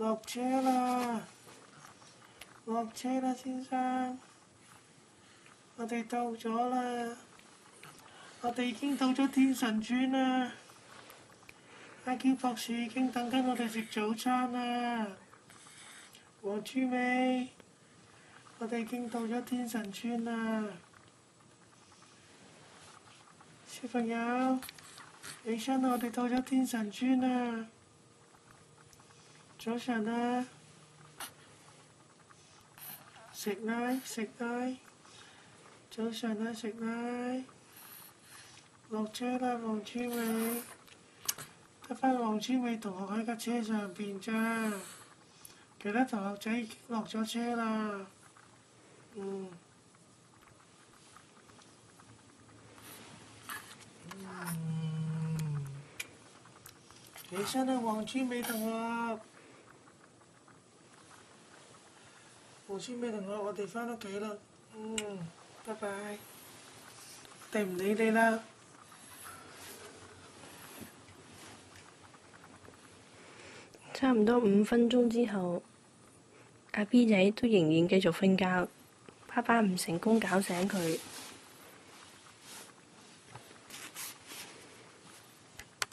落車啦！落車啦，先生，我哋到咗啦，我哋已經到咗天神村啦。IQ 博士已經等緊我哋食早餐啦。黃豬尾，我哋已經到咗天神村啦。小朋友，起身啦，我哋到咗天神村啦。早晨啊！食奶食奶，早晨啊食奶，落車啦黃豬尾，得返黃豬尾同學喺架車上邊咋，其他同學仔已經落咗車啦。起身啦黃豬尾同學，黃豬尾同學，我哋返屋企啦。拜拜。我哋唔理你啦。差唔多5分鐘之後，阿 B 仔都仍然繼續瞓覺，爸爸唔成功搞醒佢。